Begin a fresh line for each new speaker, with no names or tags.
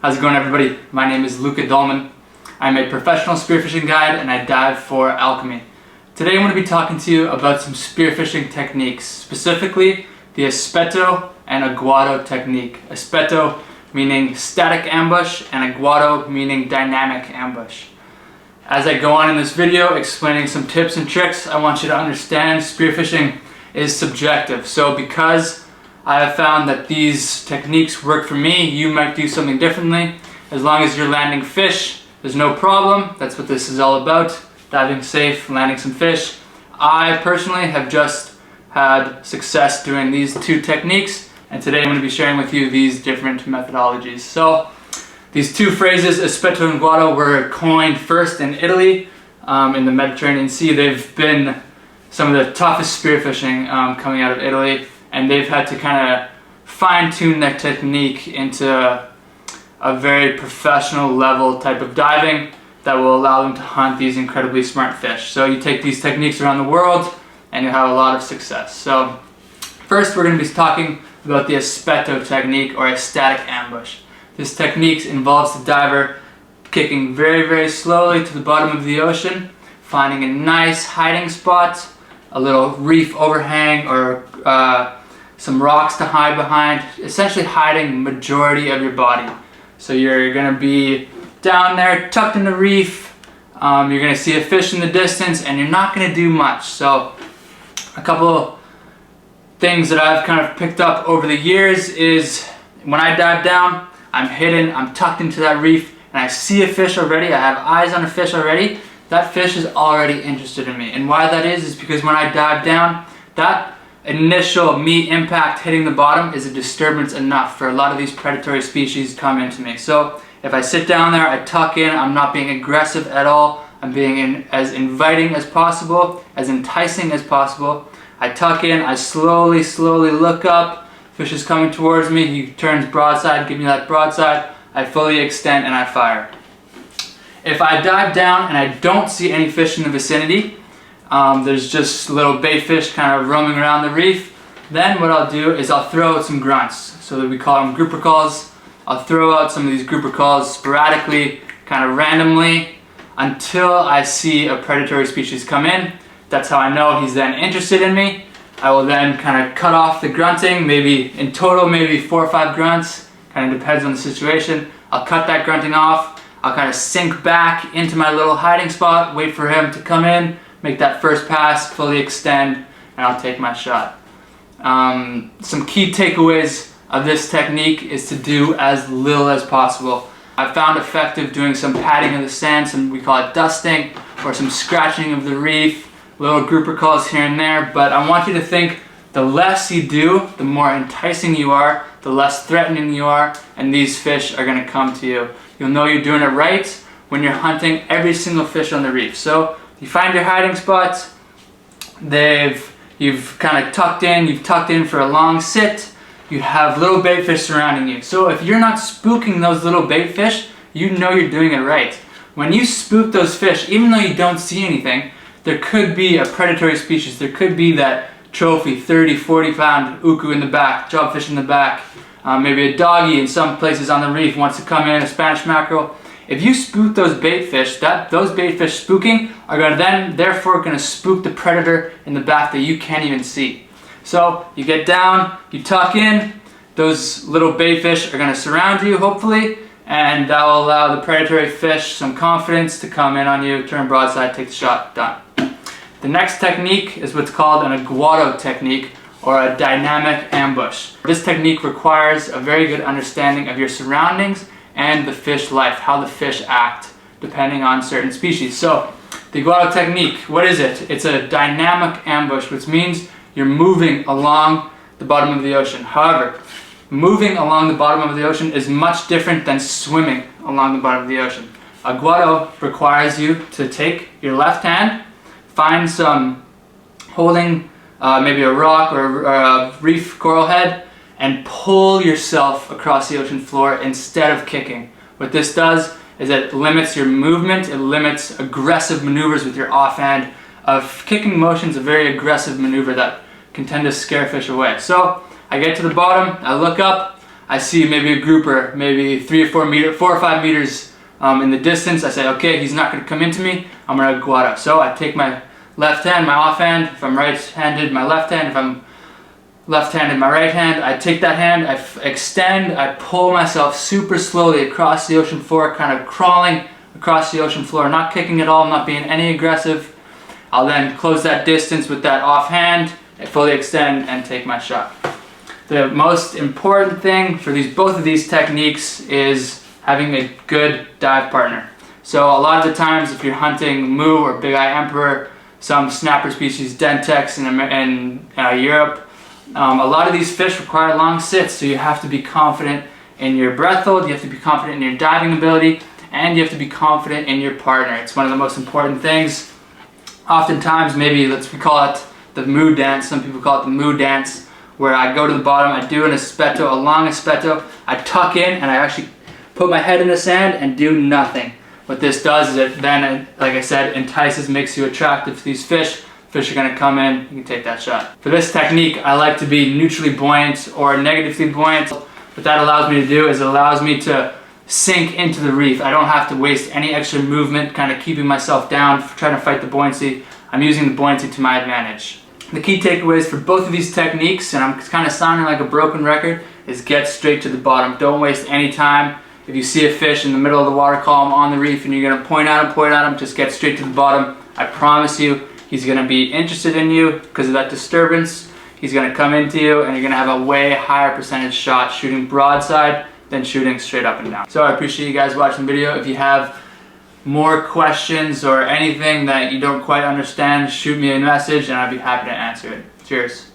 How's it going, everybody? My name is Luka Dolman. I'm a professional spearfishing guide and I dive for Alchemy. Today I'm going to be talking to you about some spearfishing techniques, specifically the espeto and aguado technique. Espeto meaning static ambush and aguado meaning dynamic ambush. As I go on in this video explaining some tips and tricks, I want you to understand spearfishing is subjective. So because I have found that these techniques work for me, you might do something differently. As long as you're landing fish, there's no problem. That's what this is all about. Diving safe, landing some fish. I personally have just had success doing these two techniques, and today I'm going to be sharing with you these different methodologies. So these two phrases, espeto and aguado, were coined first in Italy, in the Mediterranean Sea. They've been some of the toughest spearfishing coming out of Italy, and they've had to kind of fine-tune their technique into a very professional level type of diving that will allow them to hunt these incredibly smart fish. So you take these techniques around the world and you have a lot of success. So first we're going to be talking about the espeto technique, or a static ambush. This technique involves the diver kicking very, very slowly to the bottom of the ocean, finding a nice hiding spot, a little reef overhang or some rocks to hide behind, essentially hiding majority of your body. So you're going to be down there tucked in the reef, you're going to see a fish in the distance and you're not going to do much. So a couple things that I've kind of picked up over the years is when I dive down, I'm hidden, I'm tucked into that reef, and I see a fish already, I have eyes on a fish already, that fish is already interested in me. And why that is because when I dive down, that initial meat impact hitting the bottom is a disturbance enough for a lot of these predatory species to come into me. So if I sit down there, I tuck in, I'm not being aggressive at all, I'm being as inviting as possible, as enticing as possible. I tuck in, I slowly look up, fish is coming towards me, he turns broadside, give me that broadside, I fully extend and I fire. If I dive down and I don't see any fish in the vicinity, there's just little bait fish kind of roaming around the reef, then what I'll do is I'll throw out some grunts, so that we call them grouper calls. I'll throw out some of these grouper calls sporadically, kind of randomly, until I see a predatory species come in. That's how I know he's then interested in me. I will then kind of cut off the grunting, maybe in total maybe 4 or 5 grunts, kind of depends on the situation. I'll cut that grunting off, I'll kind of sink back into my little hiding spot, wait for him to come in, make that first pass, fully extend, and I'll take my shot. Some key takeaways of this technique is to do as little as possible. I found effective doing some patting of the sand, some we call it dusting, or some scratching of the reef, little grouper calls here and there, but I want you to think the less you do, the more enticing you are, the less threatening you are, and these fish are going to come to you. You'll know you're doing it right when you're hunting every single fish on the reef. So you find your hiding spots, you've kind of tucked in, you've tucked in for a long sit, you have little bait fish surrounding you. So if you're not spooking those little bait fish, you know you're doing it right. When you spook those fish, even though you don't see anything, there could be a predatory species, there could be that trophy 30, 40 pound uku in the back, jobfish in the back, maybe a doggy in some places on the reef wants to come in, a Spanish mackerel. If you spook those bait fish, those bait fish spooking are therefore going to spook the predator in the back that you can't even see. So you get down, you tuck in, those little bait fish are going to surround you hopefully, and that will allow the predatory fish some confidence to come in on you, turn broadside, take the shot, done. The next technique is what's called an aguado technique, or a dynamic ambush. This technique requires a very good understanding of your surroundings and the fish life, how the fish act depending on certain species. So the aguado technique, what is it? It's a dynamic ambush, which means you're moving along the bottom of the ocean. However, moving along the bottom of the ocean is much different than swimming along the bottom of the ocean. Aguado requires you to take your left hand, find some holding maybe a rock or a reef coral head, and pull yourself across the ocean floor instead of kicking. What this does is it limits your movement, it limits aggressive maneuvers with your offhand. Kicking motion is a very aggressive maneuver that can tend to scare fish away. So I get to the bottom, I look up, I see maybe a grouper, maybe 4 or 5 meters in the distance. I say, okay, he's not going to come into me. I'm going to go out. So I take my left hand, my offhand. If I'm right-handed, my left hand. If I'm left-handed, my right hand. I take that hand, I extend, I pull myself super slowly across the ocean floor, kind of crawling across the ocean floor, not kicking at all, not being any aggressive. I'll then close that distance with that offhand, fully extend, and take my shot. The most important thing for both of these techniques is having a good dive partner. So a lot of the times if you're hunting moo or big eye emperor, some snapper species, dentex in Europe, a lot of these fish require long sits, so you have to be confident in your breath hold, you have to be confident in your diving ability, and you have to be confident in your partner. It's one of the most important things. Oftentimes, maybe we call it the moo dance, some people call it the moo dance, where I go to the bottom, I do an espeto, a long espeto, I tuck in and I actually put my head in the sand and do nothing. What this does is it then, like I said, entices, makes you attractive to these fish. Fish are going to come in, you can take that shot. For this technique, I like to be neutrally buoyant or negatively buoyant. What that allows me to do is it allows me to sink into the reef. I don't have to waste any extra movement, kind of keeping myself down, trying to fight the buoyancy. I'm using the buoyancy to my advantage. The key takeaways for both of these techniques, and I'm kind of sounding like a broken record, is get straight to the bottom. Don't waste any time. If you see a fish in the middle of the water column on the reef and you're going to point at him, just get straight to the bottom. I promise you, he's going to be interested in you because of that disturbance. He's going to come into you and you're going to have a way higher percentage shot shooting broadside than shooting straight up and down. So I appreciate you guys watching the video. If you have more questions or anything that you don't quite understand, shoot me a message and I'd be happy to answer it. Cheers.